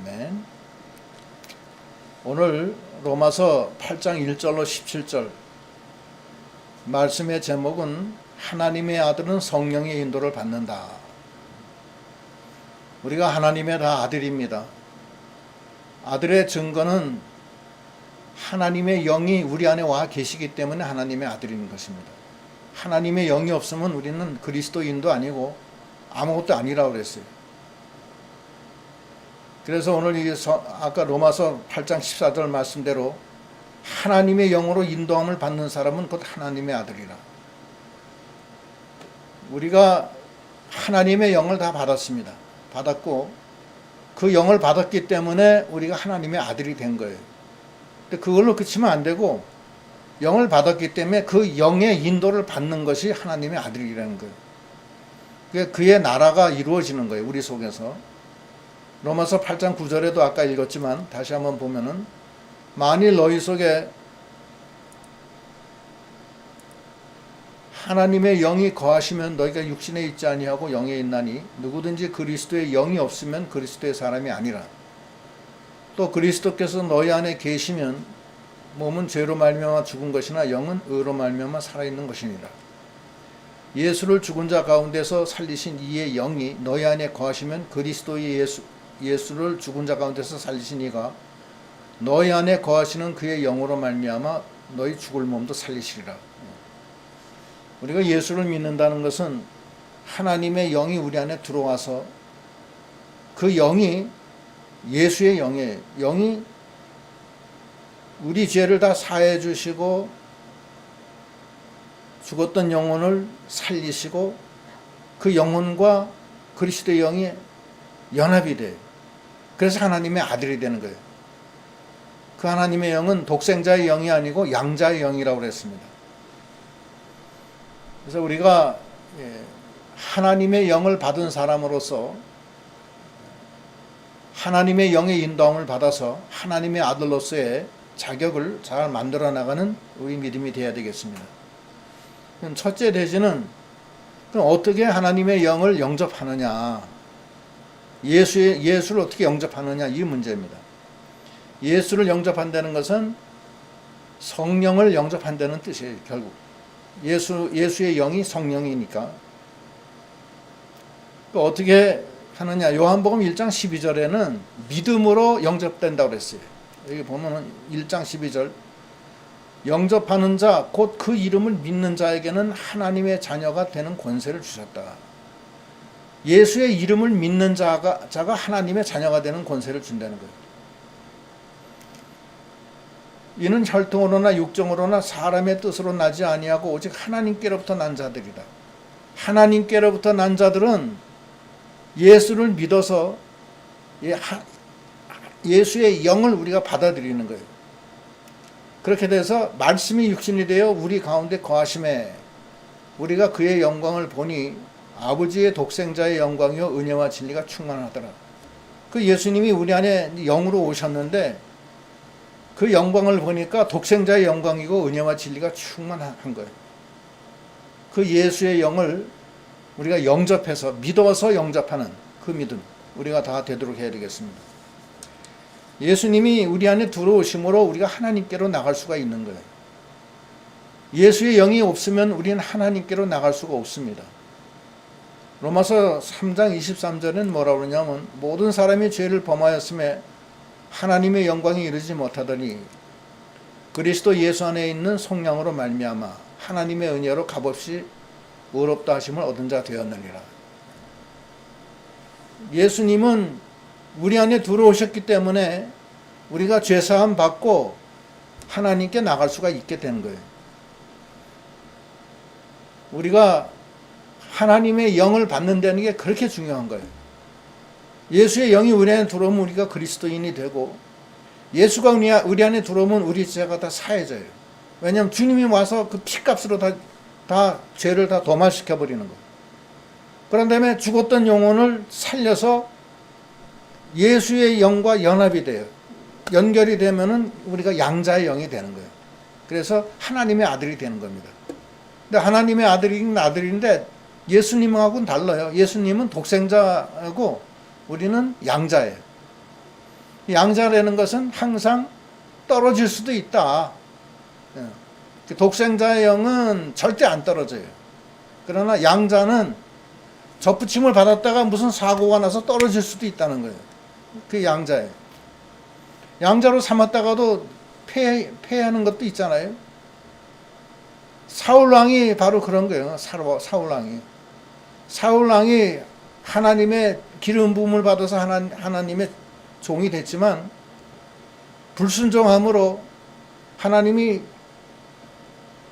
아멘. 오늘 로마서 8장 1절로 17절 말씀의 제목은 하나님의 아들은 성령의 인도를 받는다. 우리가 하나님의 다 아들입니다. 아들의 증거는 하나님의 영이 우리 안에 와 계시기 때문에 하나님의 아들인 것입니다. 하나님의 영이 없으면 우리는 그리스도인도 아니고 아무것도 아니라고 그랬어요. 그래서 오늘 아까 로마서 8장 14절 말씀대로 하나님의 영으로 인도함을 받는 사람은 곧 하나님의 아들이라. 우리가 하나님의 영을 다 받았습니다. 받았고 그 영을 받았기 때문에 우리가 하나님의 아들이 된 거예요. 근데 그걸로 그치면 안 되고 영을 받았기 때문에 그 영의 인도를 받는 것이 하나님의 아들이라는 거예요. 그의 나라가 이루어지는 거예요. 우리 속에서. 로마서 8장 9절에도 아까 읽었지만 다시 한번 보면은 만일 너희 속에 하나님의 영이 거하시면 너희가 육신에 있지 아니하고 영에 있나니 누구든지 그리스도의 영이 없으면 그리스도의 사람이 아니라. 또 그리스도께서 너희 안에 계시면 몸은 죄로 말미암아 죽은 것이나 영은 의로 말미암아 살아있는 것이니라. 예수를 죽은 자 가운데서 살리신 이의 영이 너희 안에 거하시면 그리스도의 예수를 죽은 자 가운데서 살리신 이가 너희 안에 거하시는 그의 영으로 말미암아 너희 죽을 몸도 살리시리라. 우리가 예수를 믿는다는 것은 하나님의 영이 우리 안에 들어와서 그 영이 예수의 영이에요. 영이 우리 죄를 다 사해 주시고 죽었던 영혼을 살리시고 그 영혼과 그리스도의 영이 연합이 돼요. 그래서 하나님의 아들이 되는 거예요. 그 하나님의 영은 독생자의 영이 아니고 양자의 영이라고 그랬습니다. 그래서 우리가 하나님의 영을 받은 사람으로서 하나님의 영의 인도함을 받아서 하나님의 아들로서의 자격을 잘 만들어 나가는 우리 믿음이 되어야 되겠습니다. 첫째 대지는 그럼 어떻게 하나님의 영을 영접하느냐, 예수를 어떻게 영접하느냐 이 문제입니다. 예수를 영접한다는 것은 성령을 영접한다는 뜻이에요. 결국 예수의 영이 성령이니까. 또 어떻게 하느냐, 요한복음 1장 12절에는 믿음으로 영접된다고 그랬어요. 여기 보면 1장 12절 영접하는 자 곧 그 이름을 믿는 자에게는 하나님의 자녀가 되는 권세를 주셨다. 예수의 이름을 믿는 자가 하나님의 자녀가 되는 권세를 준다는 거예요. 이는 혈통으로나 육정으로나 사람의 뜻으로 나지 아니하고 오직 하나님께로부터 난 자들이다. 하나님께로부터 난 자들은 예수를 믿어서 예수의 영을 우리가 받아들이는 거예요. 그렇게 돼서 말씀이 육신이 되어 우리 가운데 거하심에 우리가 그의 영광을 보니 아버지의 독생자의 영광이요 은혜와 진리가 충만하더라. 그 예수님이 우리 안에 영으로 오셨는데 그 영광을 보니까 독생자의 영광이고 은혜와 진리가 충만한 거예요. 그 예수의 영을 우리가 영접해서 믿어서 영접하는 그 믿음 우리가 다 되도록 해야 되겠습니다. 예수님이 우리 안에 들어오심으로 우리가 하나님께로 나갈 수가 있는 거예요. 예수의 영이 없으면 우리는 하나님께로 나갈 수가 없습니다. 로마서 3장 23절은 뭐라고 그러냐면 모든 사람이 죄를 범하였음에 하나님의 영광에 이르지 못하더니 그리스도 예수 안에 있는 성령으로 말미암아 하나님의 은혜로 값없이 의롭다 하심을 얻은 자 되었느니라. 예수님은 우리 안에 들어오셨기 때문에 우리가 죄사함 받고 하나님께 나갈 수가 있게 되는 거예요. 우리가 하나님의 영을 받는다는 게 그렇게 중요한 거예요. 예수의 영이 우리 안에 들어오면 우리가 그리스도인이 되고 예수가 우리 안에 들어오면 우리 죄가 다 사해져요. 왜냐하면 주님이 와서 그 피값으로 다 죄를 다 도말시켜버리는 거예요. 그런 다음에 죽었던 영혼을 살려서 예수의 영과 연합이 돼요. 연결이 되면은 우리가 양자의 영이 되는 거예요. 그래서 하나님의 아들이 되는 겁니다. 근데 하나님의 아들이긴 아들인데 예수님하고는 달라요. 예수님은 독생자고 우리는 양자예요. 양자라는 것은 항상 떨어질 수도 있다. 독생자의 영은 절대 안 떨어져요. 그러나 양자는 접붙임을 받았다가 무슨 사고가 나서 떨어질 수도 있다는 거예요. 그 양자예요. 양자로 삼았다가도 폐하는 것도 있잖아요. 사울왕이 바로 그런 거예요. 사울왕이 하나님의 기름 부음을 받아서 하나님의 종이 됐지만 불순종함으로 하나님이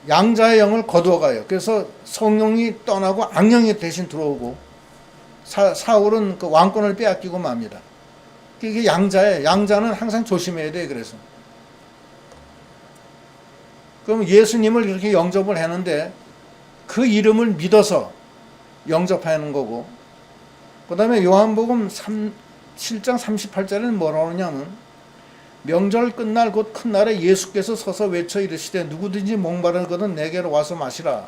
양자의 영을 거두어가요. 그래서 성령이 떠나고 악령이 대신 들어오고 사울은 그 왕권을 빼앗기고 맙니다. 이게 양자예요. 양자는 항상 조심해야 돼요. 그래서 그럼 예수님을 이렇게 영접을 했는데 그 이름을 믿어서 영접하는 거고, 그 다음에 요한복음 7장 38절에는 뭐라고 하냐면 명절 끝날 곧 큰 날에 예수께서 서서 외쳐 이르시되 누구든지 목마르거든 내게로 와서 마시라.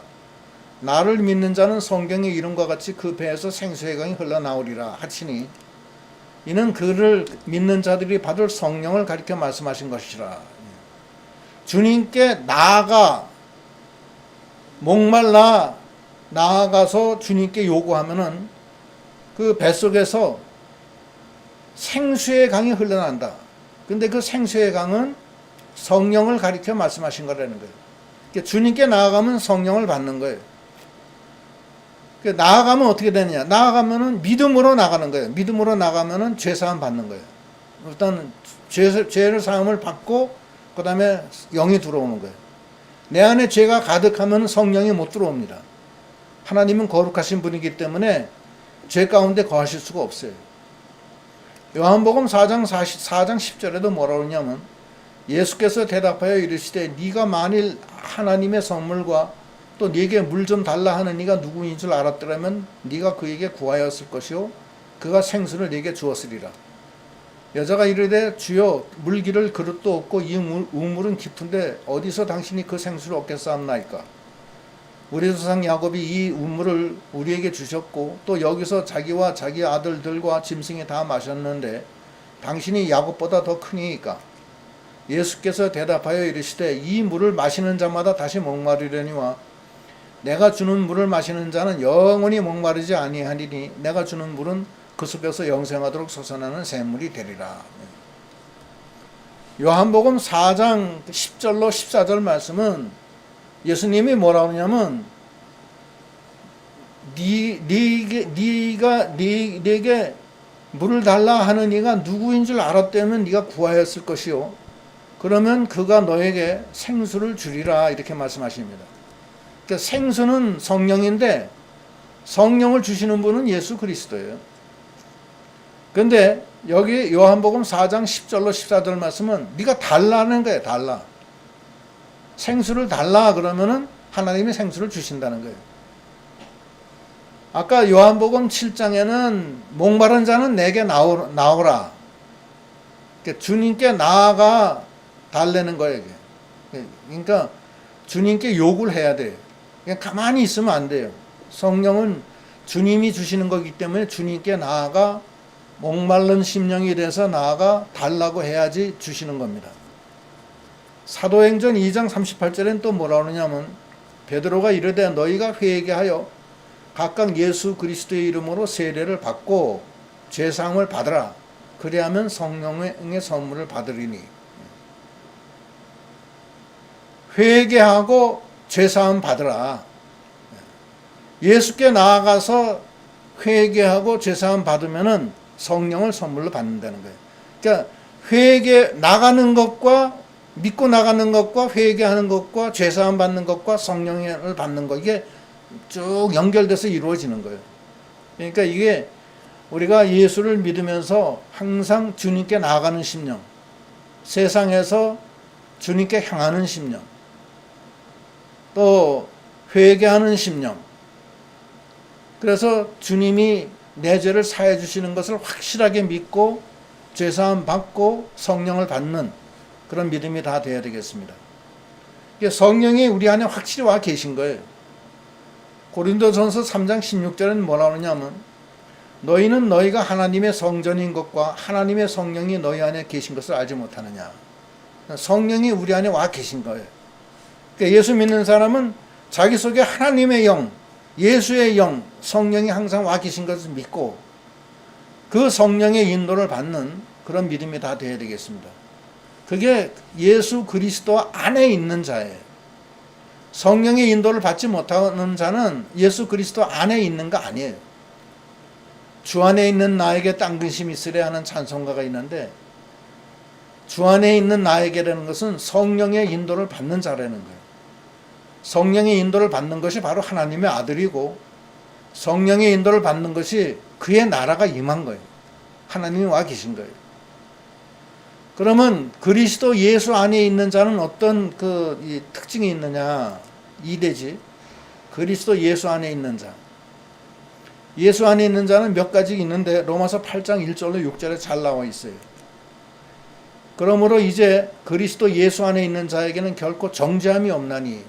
나를 믿는 자는 성경의 이름과 같이 그 배에서 생수의 강이 흘러나오리라 하시니 이는 그를 믿는 자들이 받을 성령을 가리켜 말씀하신 것이라. 주님께 목말라 나아가서 주님께 요구하면은 그 뱃속에서 생수의 강이 흘러난다. 근데 그 생수의 강은 성령을 가리켜 말씀하신 거라는 거예요. 그러니까 주님께 나아가면 성령을 받는 거예요. 그러니까 나아가면 어떻게 되느냐? 나아가면은 믿음으로 나가는 거예요. 믿음으로 나가면은 죄사함 받는 거예요. 일단 죄를 사함을 받고 그 다음에 영이 들어오는 거예요. 내 안에 죄가 가득하면 성령이 못 들어옵니다. 하나님은 거룩하신 분이기 때문에 죄 가운데 거하실 수가 없어요. 요한복음 4장 10절에도 뭐라고 하냐면 예수께서 대답하여 이르시되 네가 만일 하나님의 선물과 또 네게 물 좀 달라 하는 이가 누구인 줄 알았더라면 네가 그에게 구하였을 것이요 그가 생수를 네게 주었으리라. 여자가 이르되 주여 물기를 그릇도 없고 이 우물은 깊은데 어디서 당신이 그 생수를 얻겠사옵나이까. 우리 조상 야곱이 이 우물을 우리에게 주셨고 또 여기서 자기와 자기 아들들과 짐승이 다 마셨는데 당신이 야곱보다 더 크니이까. 예수께서 대답하여 이르시되 이 물을 마시는 자마다 다시 목마르려니와 내가 주는 물을 마시는 자는 영원히 목마르지 아니하리니 내가 주는 물은 그 속에서 영생하도록 솟아나는 샘물이 되리라. 요한복음 4장 10절로 14절 말씀은 예수님이 뭐라고 하냐면 네게 물을 달라 하는 이가 누구인 줄 알았다면 네가 구하였을 것이요 그러면 그가 너에게 생수를 주리라 이렇게 말씀하십니다. 그러니까 생수는 성령인데 성령을 주시는 분은 예수 그리스도예요. 그런데 여기 요한복음 4장 10절로 14절 말씀은 네가 달라는 거예요. 달라. 생수를 달라 그러면은 하나님이 생수를 주신다는 거예요. 아까 요한복음 7장에는 목마른 자는 내게 나오라. 그러니까 주님께 나아가 달래는 거예요. 그러니까 주님께 요구를 해야 돼요. 그냥 가만히 있으면 안 돼요. 성령은 주님이 주시는 거기 때문에 주님께 나아가 목마른 심령이 돼서 나아가 달라고 해야지 주시는 겁니다. 사도행전 2장 38절엔 또 뭐라 그러냐면 베드로가 이르되 너희가 회개하여 각각 예수 그리스도의 이름으로 세례를 받고 죄사함을 받으라. 그리하면 성령의 선물을 받으리니. 회개하고 죄사함 받으라. 예수께 나아가서 회개하고 죄사함 받으면은 성령을 선물로 받는다는 거예요. 그러니까 나가는 것과 믿고 나가는 것과 회개하는 것과 죄사함 받는 것과 성령을 받는 것 이게 쭉 연결돼서 이루어지는 거예요. 그러니까 이게 우리가 예수를 믿으면서 항상 주님께 나아가는 심령, 세상에서 주님께 향하는 심령, 또 회개하는 심령. 그래서 주님이 내 죄를 사해 주시는 것을 확실하게 믿고 죄사함 받고 성령을 받는 그런 믿음이 다 되어야 되겠습니다. 성령이 우리 안에 확실히 와 계신 거예요. 고린도전서 3장 16절에는 뭐라고 하냐면 너희는 너희가 하나님의 성전인 것과 하나님의 성령이 너희 안에 계신 것을 알지 못하느냐. 성령이 우리 안에 와 계신 거예요. 그러니까 예수 믿는 사람은 자기 속에 하나님의 영, 예수의 영, 성령이 항상 와 계신 것을 믿고 그 성령의 인도를 받는 그런 믿음이 다 되어야 되겠습니다. 그게 예수 그리스도 안에 있는 자예요. 성령의 인도를 받지 못하는 자는 예수 그리스도 안에 있는 거 아니에요. 주 안에 있는 나에게 딴 근심이 있으려 하는 찬송가가 있는데 주 안에 있는 나에게라는 것은 성령의 인도를 받는 자라는 거예요. 성령의 인도를 받는 것이 바로 하나님의 아들이고 성령의 인도를 받는 것이 그의 나라가 임한 거예요. 하나님이 와 계신 거예요. 그러면 그리스도 예수 안에 있는 자는 어떤 이 특징이 있느냐? 이대지. 그리스도 예수 안에 있는 자. 예수 안에 있는 자는 몇 가지 있는데 로마서 8장 1절로 6절에 잘 나와 있어요. 그러므로 이제 그리스도 예수 안에 있는 자에게는 결코 정죄함이 없나니.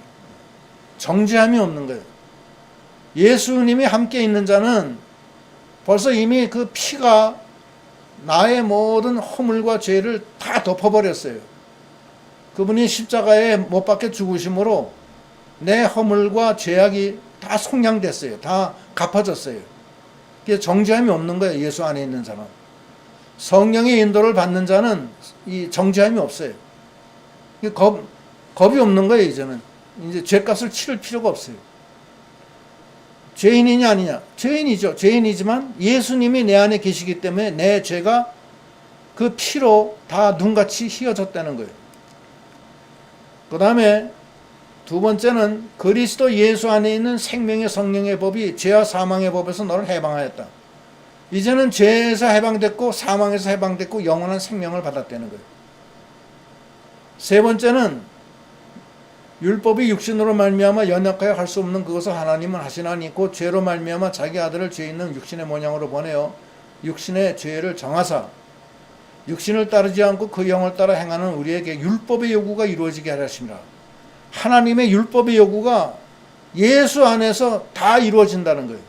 정죄함이 없는 거예요. 예수님이 함께 있는 자는 벌써 이미 그 피가 나의 모든 허물과 죄를 다 덮어버렸어요. 그분이 십자가에 못 박혀 죽으심으로 내 허물과 죄악이 다 속량됐어요. 다 갚아졌어요. 그게 정죄함이 없는 거예요. 예수 안에 있는 자는. 성령의 인도를 받는 자는 이 정죄함이 없어요. 겁이 없는 거예요. 이제는. 이제 죄값을 치를 필요가 없어요. 죄인이냐 아니냐? 죄인이죠. 죄인이지만 예수님이 내 안에 계시기 때문에 내 죄가 그 피로 다 눈같이 휘어졌다는 거예요. 그 다음에 두 번째는 그리스도 예수 안에 있는 생명의 성령의 법이 죄와 사망의 법에서 너를 해방하였다. 이제는 죄에서 해방됐고 사망에서 해방됐고 영원한 생명을 받았다는 거예요. 세 번째는 율법이 육신으로 말미암아 연약하여 할 수 없는 그것을 하나님은 하시나니 곧 죄로 말미암아 자기 아들을 죄 있는 육신의 모양으로 보내어 육신의 죄를 정하사 육신을 따르지 않고 그 영을 따라 행하는 우리에게 율법의 요구가 이루어지게 하셨습니다. 하나님의 율법의 요구가 예수 안에서 다 이루어진다는 거예요.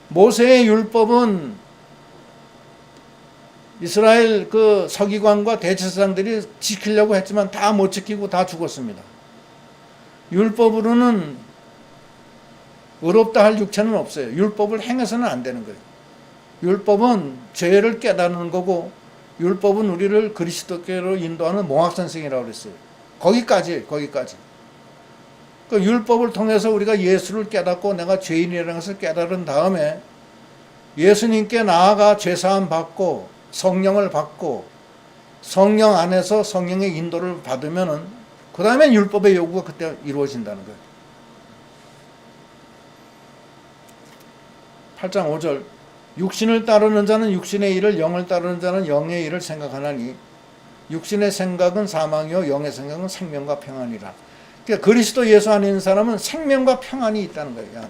모세의 율법은 이스라엘 그 서기관과 대제사장들이 지키려고 했지만 다 못 지키고 다 죽었습니다. 율법으로는 의롭다 할 육체는 없어요. 율법을 행해서는 안 되는 거예요. 율법은 죄를 깨닫는 거고 율법은 우리를 그리스도께로 인도하는 몽학선생이라고 그랬어요. 거기까지. 그 율법을 통해서 우리가 예수를 깨닫고 내가 죄인이라는 것을 깨달은 다음에 예수님께 나아가 죄사함 받고 성령을 받고 성령 안에서 성령의 인도를 받으면은 그 다음에 율법의 요구가 그때 이루어진다는 거예요. 8장 5절 육신을 따르는 자는 육신의 일을 영을 따르는 자는 영의 일을 생각하나니 육신의 생각은 사망이요 영의 생각은 생명과 평안이라. 그러니까 그리스도 예수 안에 있는 사람은 생명과 평안이 있다는 거예요. 이 안에.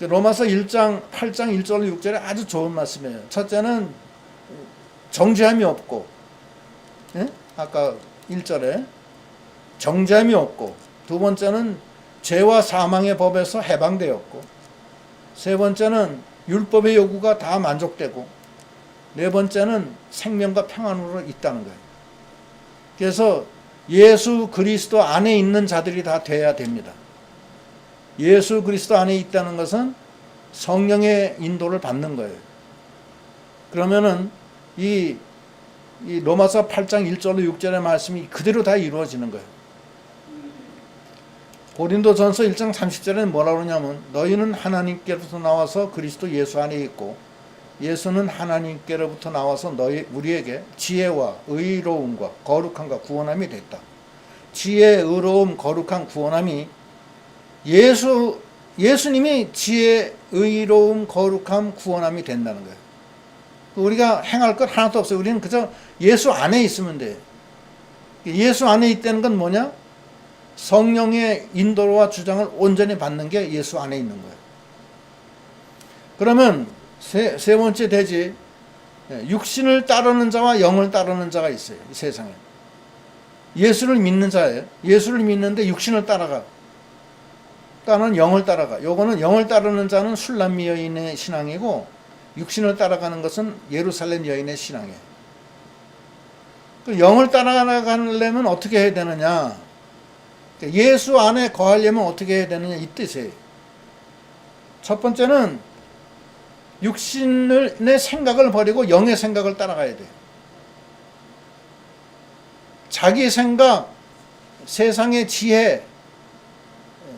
로마서 1장 8장 1절 6절에 아주 좋은 말씀이에요. 첫째는 정죄함이 없고 아까 1절에 정죄함이 없고 두 번째는 죄와 사망의 법에서 해방되었고 세 번째는 율법의 요구가 다 만족되고 네 번째는 생명과 평안으로 있다는 거예요. 그래서 예수 그리스도 안에 있는 자들이 다 돼야 됩니다. 예수 그리스도 안에 있다는 것은 성령의 인도를 받는 거예요. 그러면은 이 로마서 8장 1절로 6절의 말씀이 그대로 다 이루어지는 거예요. 고린도전서 1장 30절에는 뭐라고 그러냐면 너희는 하나님께로부터 나와서 그리스도 예수 안에 있고 예수는 하나님께로부터 나와서 우리에게 지혜와 의로움과 거룩함과 구원함이 됐다. 지혜, 의로움, 거룩함, 구원함이 예수님이 지혜, 의로움, 거룩함, 구원함이 된다는 거예요. 우리가 행할 것 하나도 없어요. 우리는 그저 예수 안에 있으면 돼요. 예수 안에 있다는 건 뭐냐? 성령의 인도와 주장을 온전히 받는 게 예수 안에 있는 거예요. 그러면 세 번째 대지 육신을 따르는 자와 영을 따르는 자가 있어요. 이 세상에. 예수를 믿는 자예요. 예수를 믿는데 육신을 따라가. 또 하나는 영을 따라가. 요거는 영을 따르는 자는 술람미 여인의 신앙이고, 육신을 따라가는 것은 예루살렘 여인의 신앙이에요. 그 영을 따라가려면 어떻게 해야 되느냐? 예수 안에 거하려면 어떻게 해야 되느냐 이 뜻이에요. 첫 번째는 육신의 생각을 버리고 영의 생각을 따라가야 돼요. 자기 생각, 세상의 지혜,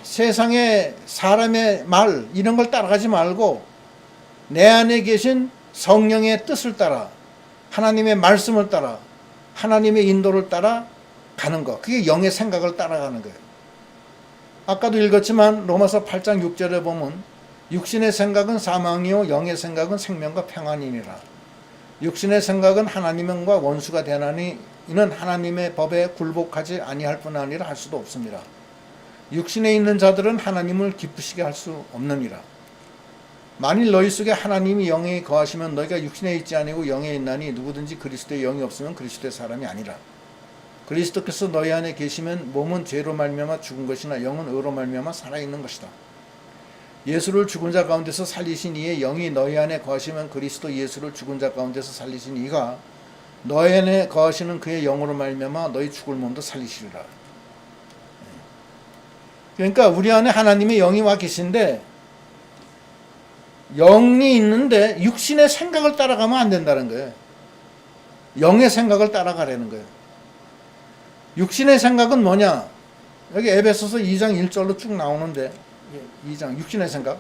세상의 사람의 말 이런 걸 따라가지 말고 내 안에 계신 성령의 뜻을 따라, 하나님의 말씀을 따라, 하나님의 인도를 따라 가는 것, 그게 영의 생각을 따라가는 거예요. 아까도 읽었지만 로마서 8장 6절에 보면 육신의 생각은 사망이요 영의 생각은 생명과 평안이니라. 육신의 생각은 하나님과 원수가 되나니 이는 하나님의 법에 굴복하지 아니할 뿐 아니라 할 수도 없습니다. 육신에 있는 자들은 하나님을 기쁘시게 할 수 없느니라. 만일 너희 속에 하나님이 영에 거하시면 너희가 육신에 있지 아니고 영에 있나니 누구든지 그리스도의 영이 없으면 그리스도의 사람이 아니라. 그리스도께서 너희 안에 계시면 몸은 죄로 말미암아 죽은 것이나 영은 의로 말미암아 살아있는 것이다. 예수를 죽은 자 가운데서 살리신 이의 영이 너희 안에 거하시면 그리스도 예수를 죽은 자 가운데서 살리신 이가 너희 안에 거하시는 그의 영으로 말미암아 너희 죽을 몸도 살리시리라. 그러니까 우리 안에 하나님의 영이 와 계신데 영이 있는데 육신의 생각을 따라가면 안 된다는 거예요. 영의 생각을 따라가라는 거예요. 육신의 생각은 뭐냐? 여기 에베소서 2장 1절로 쭉 나오는데 2장 육신의 생각.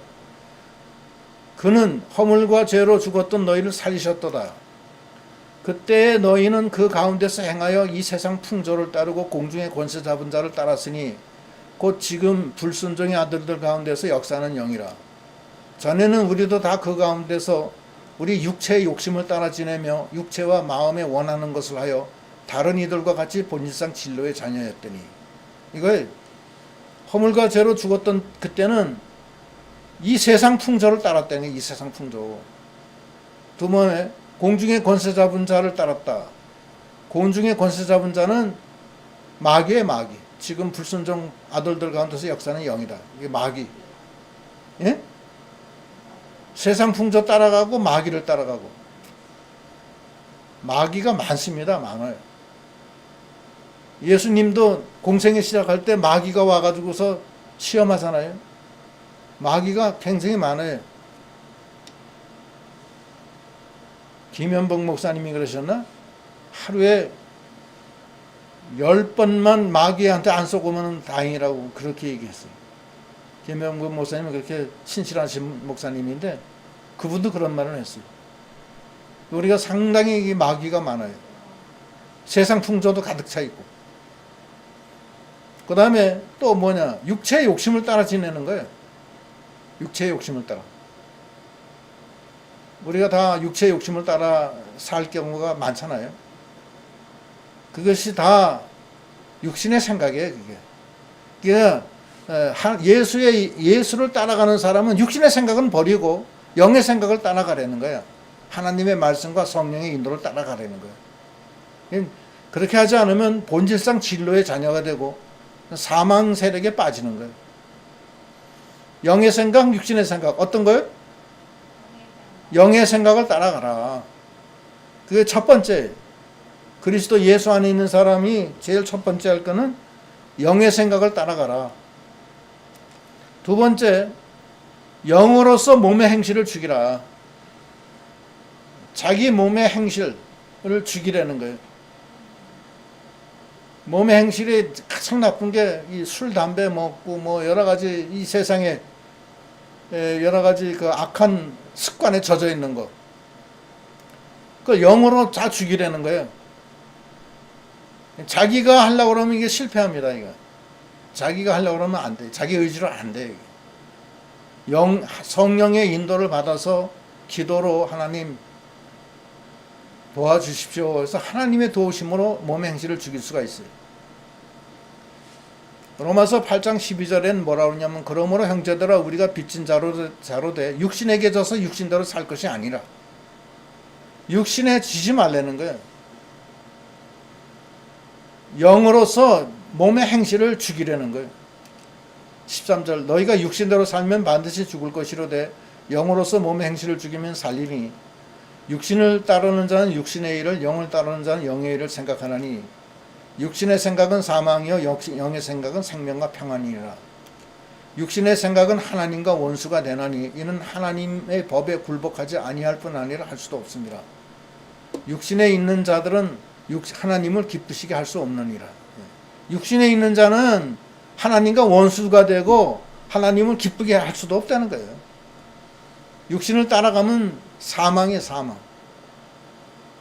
그는 허물과 죄로 죽었던 너희를 살리셨도다. 그때 너희는 그 가운데서 행하여 이 세상 풍조를 따르고 공중의 권세 잡은 자를 따랐으니 곧 지금 불순종의 아들들 가운데서 역사하는 영이라. 전에는 우리도 다 그 가운데서 우리 육체의 욕심을 따라 지내며 육체와 마음에 원하는 것을 하여 다른 이들과 같이 본질상 진로의 자녀였더니. 이걸 허물과 죄로 죽었던 그때는 이 세상 풍조를 따랐다는 게 이 세상 풍조. 두 번에 공중의 권세 잡은 자를 따랐다. 공중의 권세 잡은 자는 마귀의 마귀. 지금 불순종 아들들 가운데서 역사는 영이다. 이게 마귀. 예? 세상 풍조 따라가고 마귀를 따라가고. 마귀가 많습니다. 많아요. 예수님도 공생에 시작할 때 마귀가 와가지고서 시험하잖아요. 마귀가 굉장히 많아요. 김현복 목사님이 그러셨나? 하루에 10번만 마귀한테 안 쏘고면 다행이라고 그렇게 얘기했어요. 김현복 목사님은 그렇게 신실하신 목사님인데 그분도 그런 말을 했어요. 우리가 상당히 마귀가 많아요. 세상 풍조도 가득 차 있고. 그 다음에 또 뭐냐? 육체의 욕심을 따라 지내는 거예요. 육체의 욕심을 따라. 우리가 다 육체의 욕심을 따라 살 경우가 많잖아요. 그것이 다 육신의 생각이에요, 그게. 예수를 따라가는 사람은 육신의 생각은 버리고 영의 생각을 따라가려는 거예요. 하나님의 말씀과 성령의 인도를 따라가려는 거예요. 그렇게 하지 않으면 본질상 진로의 자녀가 되고 사망 세력에 빠지는 거예요. 영의 생각, 육신의 생각, 어떤 거예요? 영의 생각을 따라가라. 그게 첫 번째. 그리스도 예수 안에 있는 사람이 제일 첫 번째 할 거는 영의 생각을 따라가라. 두 번째, 영으로서 몸의 행실을 죽이라. 자기 몸의 행실을 죽이라는 거예요. 몸의 행실이 가장 나쁜 게 이 술, 담배 먹고 뭐 여러 가지 이 세상에 여러 가지 그 악한 습관에 젖어 있는 거. 그 영으로 다 죽이라는 거예요. 자기가 하려고 그러면 이게 실패합니다, 이거. 자기가 하려고 그러면 안 돼. 자기 의지로 안 돼. 성령의 인도를 받아서 기도로 하나님 도와주십시오. 그래서 하나님의 도우심으로 몸의 행실을 죽일 수가 있어요. 로마서 8장 12절엔 뭐라 그러냐면 그러므로 형제들아 우리가 빚진 자로 돼 육신에게 져서 육신대로 살 것이 아니라 육신에 지지 말라는 거예요. 영으로서 몸의 행실을 죽이려는 거예요. 13절 너희가 육신대로 살면 반드시 죽을 것이로되 영으로서 몸의 행실을 죽이면 살리니 육신을 따르는 자는 육신의 일을 영을 따르는 자는 영의 일을 생각하나니 육신의 생각은 사망이요 영의 생각은 생명과 평안이니라. 육신의 생각은 하나님과 원수가 되나니 이는 하나님의 법에 굴복하지 아니할 뿐 아니라 할 수도 없습니다. 육신에 있는 자들은 하나님을 기쁘시게 할 수 없느니라. 육신에 있는 자는 하나님과 원수가 되고 하나님을 기쁘게 할 수도 없다는 거예요. 육신을 따라가면 사망이에요, 사망.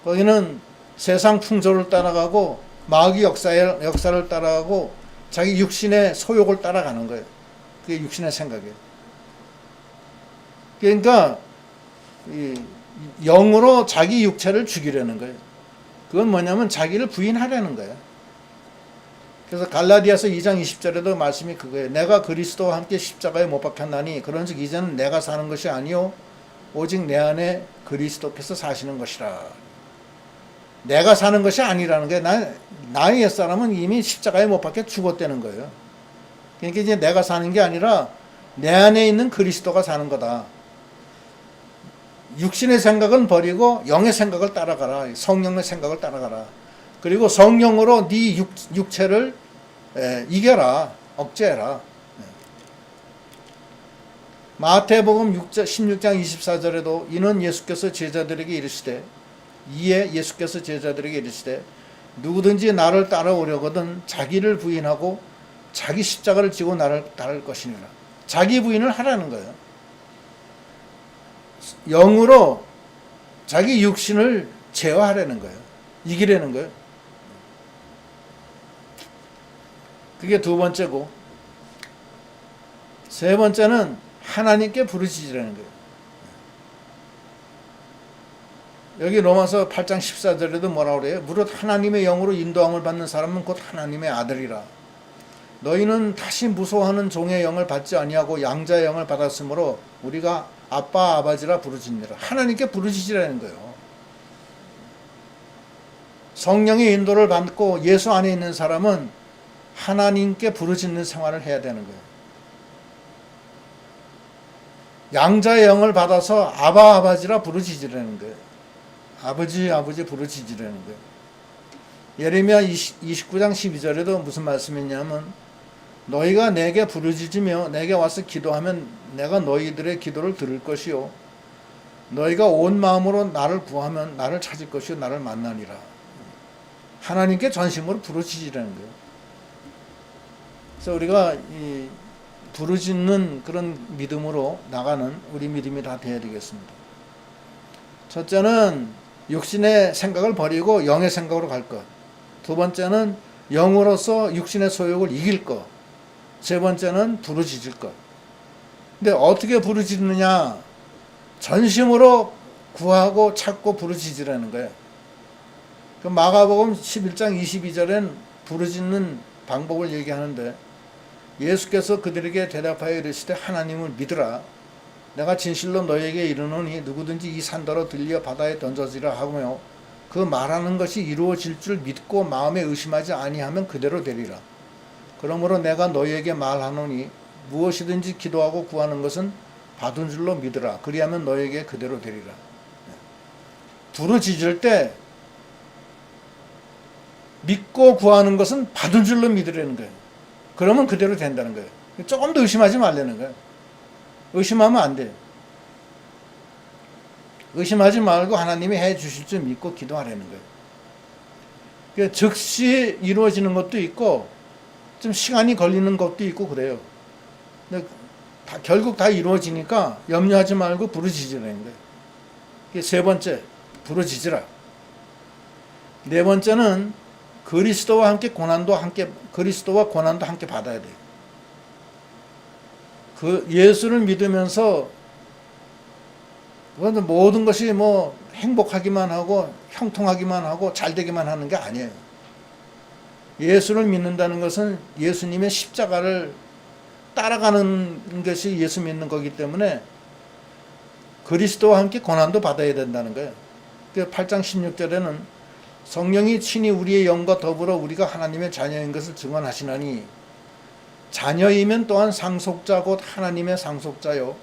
거기는 세상 풍조를 따라가고 마귀 역사를 따라가고 자기 육신의 소욕을 따라가는 거예요. 그게 육신의 생각이에요. 그러니까 영으로 자기 육체를 죽이려는 거예요. 그건 뭐냐면 자기를 부인하려는 거예요. 그래서 갈라디아서 2장 20절에도 말씀이 그거예요. 내가 그리스도와 함께 십자가에 못 박혔나니 그런즉 이제는 내가 사는 것이 아니요 오직 내 안에 그리스도께서 사시는 것이라. 내가 사는 것이 아니라는 거예요. 나의 옛사람은 이미 십자가에 못 박혀 죽었다는 거예요. 그러니까 이제 내가 사는 게 아니라 내 안에 있는 그리스도가 사는 거다. 육신의 생각은 버리고 영의 생각을 따라가라. 성령의 생각을 따라가라. 그리고 성령으로 네 육체를 이겨라. 억제해라. 마태복음 16장 24절에도 이는 예수께서 제자들에게 이르시되 이에 예수께서 제자들에게 이르시되 누구든지 나를 따라오려거든 자기를 부인하고 자기 십자가를 지고 나를 따를 것이니라. 자기 부인을 하라는 거예요. 영으로 자기 육신을 제어하려는 거예요. 이기려는 거예요. 그게 두 번째고, 세 번째는 하나님께 부르짖으라는 거예요. 여기 로마서 8장 14절에도 뭐라고 그래요? 무릇 하나님의 영으로 인도함을 받는 사람은 곧 하나님의 아들이라. 너희는 다시 무소하는 종의 영을 받지 아니하고 양자의 영을 받았으므로 우리가 아빠 아버지라 부르짖느라. 하나님께 부르짖으라는 거예요. 성령의 인도를 받고 예수 안에 있는 사람은 하나님께 부르짖는 생활을 해야 되는 거예요. 양자의 영을 받아서 아바 아버지라 부르짖으라는 거예요. 아버지 부르짖으라는 거예요. 예레미야 29장 12절에도 무슨 말씀이냐면 너희가 내게 부르짖으며 내게 와서 기도하면 내가 너희들의 기도를 들을 것이요 너희가 온 마음으로 나를 구하면 나를 찾을 것이요 나를 만나니라. 하나님께 전심으로 부르짖으라는 거예요. 그래서 우리가 이 부르짖는 그런 믿음으로 나가는 우리 믿음이 다 되어야 되겠습니다. 첫째는 육신의 생각을 버리고 영의 생각으로 갈 것. 두 번째는 영으로서 육신의 소욕을 이길 것. 세 번째는 부르짖을 것. 근데 어떻게 부르짖느냐? 전심으로 구하고 찾고 부르짖으라는 거예요. 그 마가복음 11장 22절엔 부르짖는 방법을 얘기하는데 예수께서 그들에게 대답하여 이르시되 하나님을 믿으라. 내가 진실로 너희에게 이르노니 누구든지 이 산더러 들려 바다에 던져지라 하며 그 말하는 것이 이루어질 줄 믿고 마음에 의심하지 아니하면 그대로 되리라. 그러므로 내가 너희에게 말하노니 무엇이든지 기도하고 구하는 것은 받은 줄로 믿으라. 그리하면 너희에게 그대로 되리라. 부르짖을 때 믿고 구하는 것은 받은 줄로 믿으라는 거예요. 그러면 그대로 된다는 거예요. 조금 더 의심하지 말라는 거예요. 의심하면 안 돼요. 의심하지 말고 하나님이 해 주실 줄 믿고 기도하라는 거예요. 그러니까 즉시 이루어지는 것도 있고 좀 시간이 걸리는 것도 있고 그래요. 근데 결국 다 이루어지니까 염려하지 말고 부르짖으라는 거예요. 세 번째, 부르짖으라. 네 번째는 그리스도와 함께 고난도 함께 받아야 돼요. 그 예수를 믿으면서 모든 것이 뭐 행복하기만 하고 형통하기만 하고 잘 되기만 하는 게 아니에요. 예수를 믿는다는 것은 예수님의 십자가를 따라가는 것이 예수 믿는 거기 때문에 그리스도와 함께 고난도 받아야 된다는 거예요. 8장 16절에는 성령이 친히 우리의 영과 더불어 우리가 하나님의 자녀인 것을 증언하시나니 자녀이면 또한 상속자 곧 하나님의 상속자요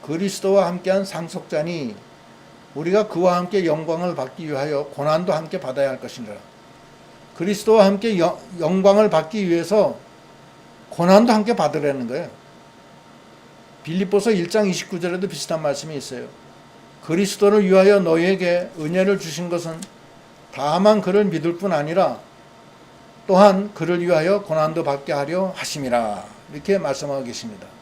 그리스도와 함께한 상속자니 우리가 그와 함께 영광을 받기 위하여 고난도 함께 받아야 할 것이니라. 그리스도와 함께 영광을 받기 위해서 고난도 함께 받으라는 거예요. 빌립보서 1장 29절에도 비슷한 말씀이 있어요. 그리스도를 위하여 너희에게 은혜를 주신 것은 다만 그를 믿을 뿐 아니라 또한 그를 위하여 고난도 받게 하려 하심이라. 이렇게 말씀하고 계십니다.